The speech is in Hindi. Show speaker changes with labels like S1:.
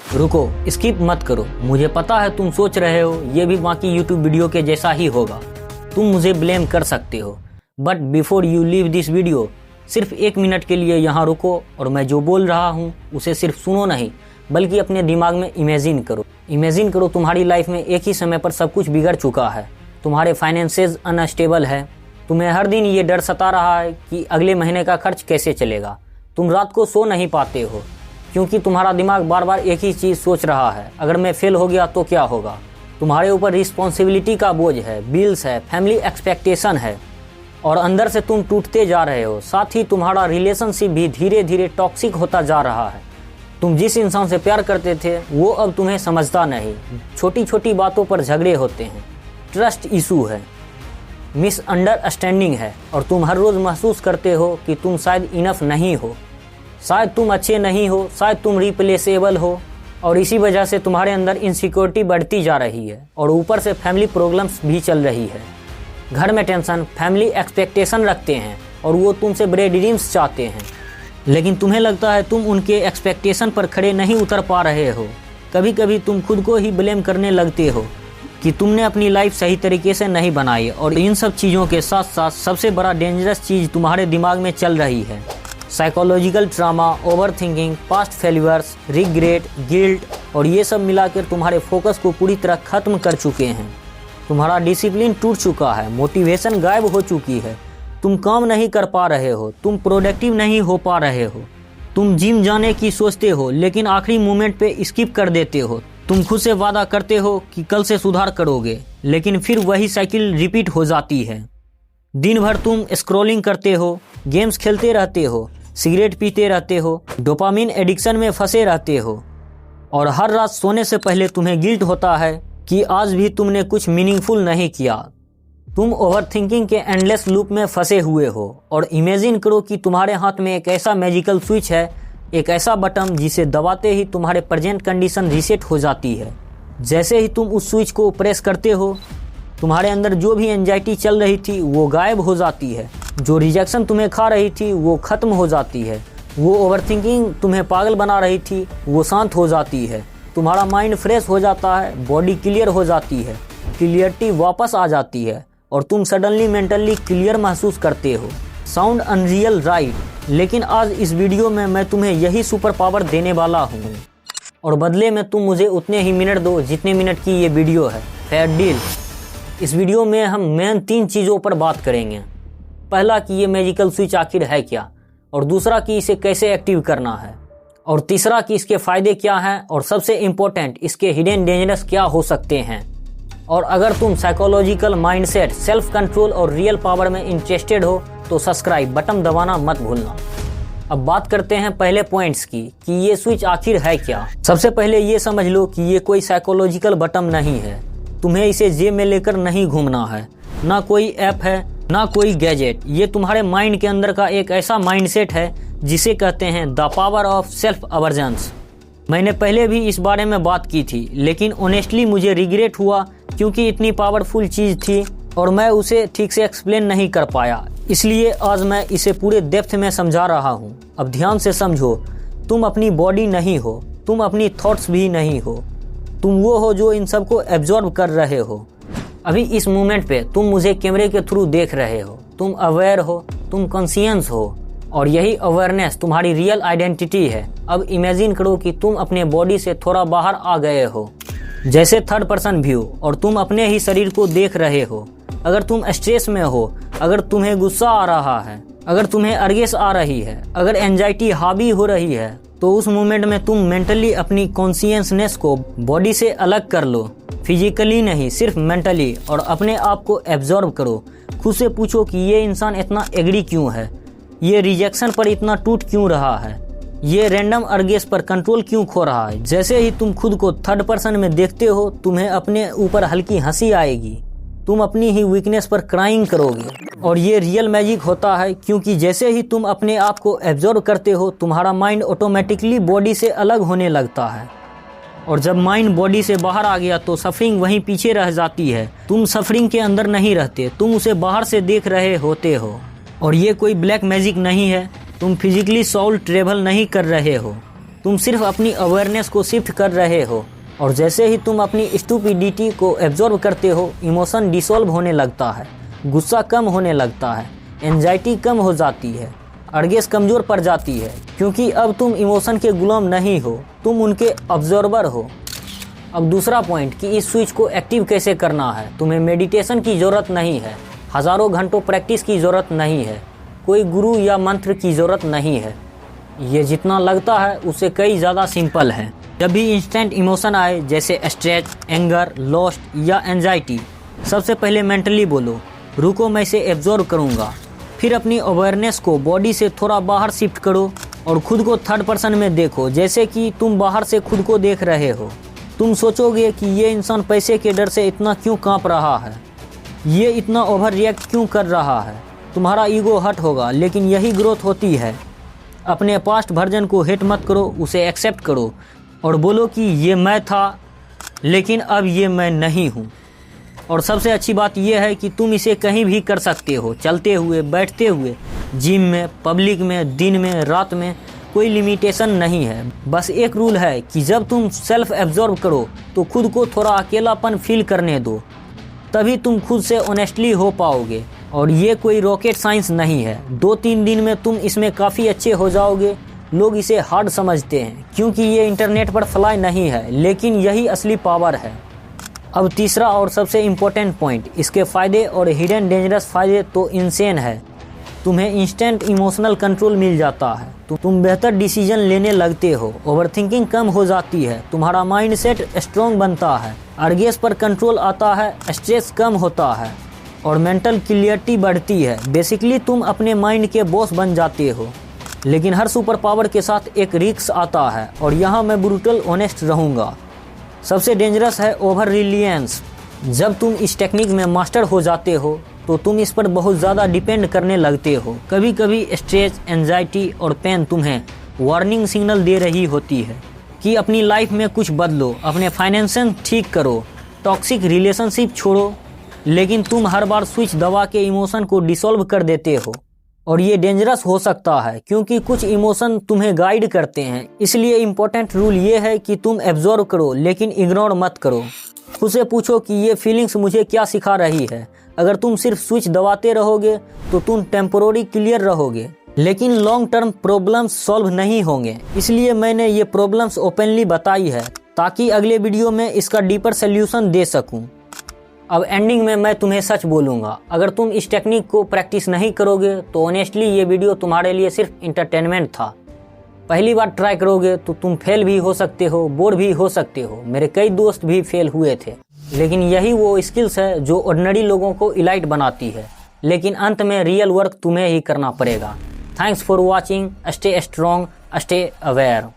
S1: रुको, स्किप मत करो। मुझे पता है तुम सोच रहे हो ये भी बाकी यूट्यूब वीडियो के जैसा ही होगा, तुम मुझे ब्लेम कर सकते हो। But before you leave this video, सिर्फ 1 मिनट के लिए यहाँ रुको और मैं जो बोल रहा हूँ उसे सिर्फ सुनो नहीं, बल्कि अपने दिमाग में इमेजिन करो। इमेजिन करो तुम्हारी लाइफ में एक ही समय पर सब कुछ बिगड़ चुका है। तुम्हारे फाइनेंसेस अनस्टेबल है, तुम्हें हर दिन ये डर सता रहा है कि अगले महीने का खर्च कैसे चलेगा। तुम रात को सो नहीं पाते हो क्योंकि तुम्हारा दिमाग बार बार एक ही चीज़ सोच रहा है, अगर मैं फेल हो गया तो क्या होगा। तुम्हारे ऊपर रिस्पॉन्सिबिलिटी का बोझ है, बिल्स है, फैमिली एक्सपेक्टेशन है और अंदर से तुम टूटते जा रहे हो। साथ ही तुम्हारा रिलेशनशिप भी धीरे धीरे टॉक्सिक होता जा रहा है। तुम जिस इंसान से प्यार करते थे वो अब तुम्हें समझता नहीं। छोटी छोटी बातों पर झगड़े होते हैं, ट्रस्ट इशू है, मिसअंडरस्टैंडिंग है और तुम हर रोज़ महसूस करते हो कि तुम शायद इनफ नहीं हो, शायद तुम अच्छे नहीं हो, शायद तुम रिप्लेसेबल हो। और इसी वजह से तुम्हारे अंदर इनसिक्योरिटी बढ़ती जा रही है और ऊपर से फैमिली प्रॉब्लम्स भी चल रही है। घर में टेंशन, फैमिली एक्सपेक्टेशन रखते हैं और वो तुमसे बड़े ड्रीम्स चाहते हैं, लेकिन तुम्हें लगता है तुम उनके एक्सपेक्टेशन पर खड़े नहीं उतर पा रहे हो। कभी कभी तुम खुद को ही ब्लेम करने लगते हो कि तुमने अपनी लाइफ सही तरीके से नहीं बनाई। और इन सब चीज़ों के साथ साथ सबसे बड़ा डेंजरस चीज़ तुम्हारे दिमाग में चल रही है, psychological trauma, over thinking, past failures, regret, guilt, और ये सब मिलाकर तुम्हारे फोकस को पूरी तरह ख़त्म कर चुके हैं। तुम्हारा डिसिप्लिन टूट चुका है, मोटिवेशन गायब हो चुकी है, तुम काम नहीं कर पा रहे हो, तुम प्रोडक्टिव नहीं हो पा रहे हो, तुम जिम जाने की सोचते हो लेकिन आखिरी मोमेंट पे स्किप कर देते हो। तुम खुद से वादा करते हो कि कल से सुधार करोगे, लेकिन फिर वही साइकिल रिपीट हो जाती है। दिन भर तुम स्क्रॉलिंग करते हो, गेम्स खेलते रहते हो, सिगरेट पीते रहते हो, डोपामिन एडिक्शन में फंसे रहते हो और हर रात सोने से पहले तुम्हें गिल्ट होता है कि आज भी तुमने कुछ मीनिंगफुल नहीं किया। तुम ओवरथिंकिंग के एंडलेस लूप में फंसे हुए हो और इमेजिन करो कि तुम्हारे हाथ में एक ऐसा मैजिकल स्विच है, एक ऐसा बटन जिसे दबाते ही तुम्हारे प्रेजेंट कंडीशन रीसेट हो जाती है। जैसे ही तुम उस स्विच को प्रेस करते हो, तुम्हारे अंदर जो भी एंजाइटी चल रही थी वो गायब हो जाती है, जो रिजेक्शन तुम्हें खा रही थी वो ख़त्म हो जाती है, वो ओवरथिंकिंग तुम्हें पागल बना रही थी वो शांत हो जाती है, तुम्हारा माइंड फ्रेश हो जाता है, बॉडी क्लियर हो जाती है, क्लियरिटी वापस आ जाती है और तुम सडनली मेंटली क्लियर महसूस करते हो। साउंड अनरियल राइट, लेकिन आज इस वीडियो में मैं तुम्हें यही सुपर पावर देने वाला हूँ और बदले में तुम मुझे उतने ही मिनट दो जितने मिनट की ये वीडियो है। Fair deal. इस वीडियो में हम मेन 3 चीज़ों पर बात करेंगे। पहला कि ये मैजिकल स्विच आखिर है क्या, और दूसरा कि इसे कैसे एक्टिव करना है, और तीसरा कि इसके फ़ायदे क्या हैं, और सबसे इम्पोर्टेंट इसके हिडन डेंजरस क्या हो सकते हैं। और अगर तुम साइकोलॉजिकल माइंडसेट, सेल्फ कंट्रोल और रियल पावर में इंटरेस्टेड हो तो सब्सक्राइब बटन दबाना मत भूलना। अब बात करते हैं पहले पॉइंट्स की कि ये स्विच आखिर है क्या। सबसे पहले ये समझ लो कि ये कोई साइकोलॉजिकल बटन नहीं है। तुम्हें इसे जेब में लेकर नहीं घूमना है, ना कोई ऐप है, ना कोई गैजेट। ये तुम्हारे माइंड के अंदर का एक ऐसा माइंडसेट है जिसे कहते हैं द पावर ऑफ सेल्फ अवर्जेंस। मैंने पहले भी इस बारे में बात की थी, लेकिन ऑनेस्टली मुझे रिग्रेट हुआ क्योंकि इतनी पावरफुल चीज़ थी और मैं उसे ठीक से एक्सप्लेन नहीं कर पाया। इसलिए आज मैं इसे पूरे डेप्थ में समझा रहा हूँ। अब ध्यान से समझो, तुम अपनी बॉडी नहीं हो, तुम अपनी थॉट्स भी नहीं हो, तुम वो हो जो इन सबको एब्जॉर्ब कर रहे हो। अभी इस मोमेंट पे तुम मुझे कैमरे के थ्रू देख रहे हो, तुम अवेयर हो, तुम कॉन्शियस हो और यही अवेयरनेस तुम्हारी रियल आइडेंटिटी है। अब इमेजिन करो कि तुम अपने बॉडी से थोड़ा बाहर आ गए हो, जैसे थर्ड पर्सन व्यू, और तुम अपने ही शरीर को देख रहे हो। अगर तुम स्ट्रेस में हो, अगर तुम्हें गुस्सा आ रहा है, अगर तुम्हें अर्गेस आ रही है, अगर एंजाइटी हावी हो रही है, तो उस मोमेंट में तुम मेंटली अपनी कॉन्शियसनेस को बॉडी से अलग कर लो, फिजिकली नहीं सिर्फ मेंटली, और अपने आप को एब्जॉर्ब करो। खुद से पूछो कि ये इंसान इतना एग्री क्यों है, ये रिजेक्शन पर इतना टूट क्यों रहा है, ये रैंडम अर्गेस पर कंट्रोल क्यों खो रहा है। जैसे ही तुम खुद को थर्ड पर्सन में देखते हो, तुम्हें अपने ऊपर हल्की हंसी आएगी, तुम अपनी ही वीकनेस पर क्राइंग करोगे। और ये रियल मैजिक होता है क्योंकि जैसे ही तुम अपने आप को एब्जॉर्ब करते हो, तुम्हारा माइंड ऑटोमेटिकली बॉडी से अलग होने लगता है। और जब माइंड बॉडी से बाहर आ गया तो सफरिंग वहीं पीछे रह जाती है। तुम सफरिंग के अंदर नहीं रहते, तुम उसे बाहर से देख रहे होते हो। और ये कोई ब्लैक मैजिक नहीं है, तुम फिजिकली सोल ट्रेवल नहीं कर रहे हो, तुम सिर्फ अपनी अवेयरनेस को शिफ्ट कर रहे हो, और जैसे ही तुम अपनी स्टूपिडिटी को एब्जॉर्ब करते हो, इमोशन डिसॉल्व होने लगता है, गुस्सा कम होने लगता है, एंजाइटी कम हो जाती है, अर्गेस कमज़ोर पड़ जाती है, क्योंकि अब तुम इमोशन के गुलाम नहीं हो, तुम उनके ऑब्जर्वर हो। अब दूसरा पॉइंट कि इस स्विच को एक्टिव कैसे करना है। तुम्हें मेडिटेशन की ज़रूरत नहीं है, हज़ारों घंटों प्रैक्टिस की ज़रूरत नहीं है, कोई गुरु या मंत्र की ज़रूरत नहीं है। ये जितना लगता है उससे कई ज़्यादा सिंपल है। जब भी इंस्टेंट इमोशन आए जैसे स्ट्रेस, एंगर, लॉस्ट या एंजाइटी, सबसे पहले मेंटली बोलो, रुको मैं इसे एब्जॉर्ब करूँगा। फिर अपनी अवेयरनेस को बॉडी से थोड़ा बाहर शिफ्ट करो और खुद को थर्ड पर्सन में देखो, जैसे कि तुम बाहर से खुद को देख रहे हो। तुम सोचोगे कि ये इंसान पैसे के डर से इतना क्यों कांप रहा है, ये इतना ओवर रिएक्ट क्यों कर रहा है। तुम्हारा ईगो हर्ट होगा, लेकिन यही ग्रोथ होती है। अपने पास्ट वर्जन को हेट मत करो, उसे एक्सेप्ट करो और बोलो कि ये मैं था, लेकिन अब ये मैं नहीं हूँ। और सबसे अच्छी बात यह है कि तुम इसे कहीं भी कर सकते हो, चलते हुए, बैठते हुए, जिम में, पब्लिक में, दिन में, रात में, कोई लिमिटेशन नहीं है। बस एक रूल है कि जब तुम सेल्फ एब्जॉर्ब करो तो खुद को थोड़ा अकेलापन फील करने दो, तभी तुम खुद से ऑनेस्टली हो पाओगे। और ये कोई रॉकेट साइंस नहीं है, 2-3 दिन में तुम इसमें काफ़ी अच्छे हो जाओगे। लोग इसे हार्ड समझते हैं क्योंकि ये इंटरनेट पर फ्लाई नहीं है, लेकिन यही असली पावर है। अब तीसरा और सबसे इम्पोर्टेंट पॉइंट, इसके फ़ायदे और हिडन डेंजरस फ़ायदे तो इंसेन है। तुम्हें इंस्टेंट इमोशनल कंट्रोल मिल जाता है, तो तुम बेहतर डिसीजन लेने लगते हो, ओवरथिंकिंग कम हो जाती है, तुम्हारा माइंडसेट स्ट्रॉन्ग बनता है, अर्गेस पर कंट्रोल आता है, स्ट्रेस कम होता है और मेंटल क्लियरिटी बढ़ती है। बेसिकली तुम अपने माइंड के बॉस बन जाते हो। लेकिन हर सुपर पावर के साथ एक रिस्क आता है, और यहाँ मैं ब्रूटल ऑनेस्ट रहूँगा। सबसे डेंजरस है ओवर रिलियंस। जब तुम इस टेक्निक में मास्टर हो जाते हो तो तुम इस पर बहुत ज़्यादा डिपेंड करने लगते हो। कभी कभी स्ट्रेस, एंजाइटी और पेन तुम्हें वार्निंग सिग्नल दे रही होती है कि अपनी लाइफ में कुछ बदलो, अपने फाइनेंसेस ठीक करो, टॉक्सिक रिलेशनशिप छोड़ो, लेकिन तुम हर बार स्विच दबा के इमोशन को डिसॉल्व कर देते हो। और ये डेंजरस हो सकता है क्योंकि कुछ इमोशन तुम्हें गाइड करते हैं। इसलिए इम्पोर्टेंट रूल ये है कि तुम एब्जॉर्व करो, लेकिन इग्नोर मत करो। खुद से पूछो कि ये फीलिंग्स मुझे क्या सिखा रही है। अगर तुम सिर्फ स्विच दबाते रहोगे तो तुम टेम्पोररी क्लियर रहोगे, लेकिन लॉन्ग टर्म प्रॉब्लम्स सॉल्व नहीं होंगे। इसलिए मैंने ये प्रॉब्लम्स ओपनली बताई है ताकि अगले वीडियो में इसका डीपर सोल्यूशन दे सकूं। अब एंडिंग में मैं तुम्हें सच बोलूँगा, अगर तुम इस टेक्निक को प्रैक्टिस नहीं करोगे तो ऑनेस्टली ये वीडियो तुम्हारे लिए सिर्फ इंटरटेनमेंट था। पहली बार ट्राई करोगे तो तुम फेल भी हो सकते हो, बोर भी हो सकते हो। मेरे कई दोस्त भी फेल हुए थे, लेकिन यही वो स्किल्स है जो ऑर्डिनरी लोगों को इलाइट बनाती है। लेकिन अंत में रियल वर्क तुम्हें ही करना पड़ेगा। Thanks for watching. Stay strong, stay aware.